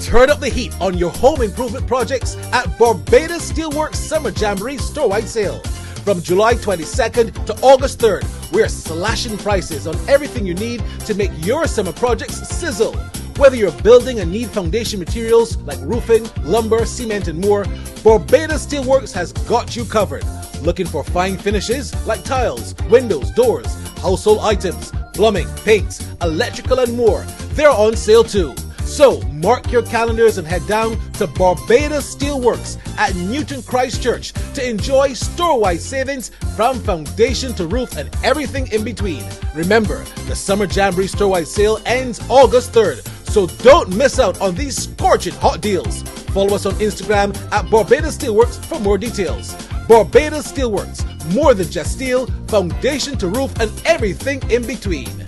Turn up the heat on your home improvement projects at Barbados Steel Works Summer Jamboree Storewide Sale. From July 22nd to August 3rd, we're slashing prices on everything you need to make your summer projects sizzle. Whether you're building and need foundation materials like roofing, lumber, cement and more, Barbados Steel Works has got you covered. Looking for fine finishes like tiles, windows, doors, household items, plumbing, paints, electrical and more, they're on sale too. So mark your calendars and head down to Barbados Steel Works at Newton Christchurch to enjoy store-wide savings from foundation to roof and everything in between. Remember, the Summer Jamboree Storewide Sale ends August 3rd, so don't miss out on these scorching hot deals. Follow us on Instagram at Barbados Steel Works for more details. Barbados Steel Works, more than just steel, foundation to roof and everything in between.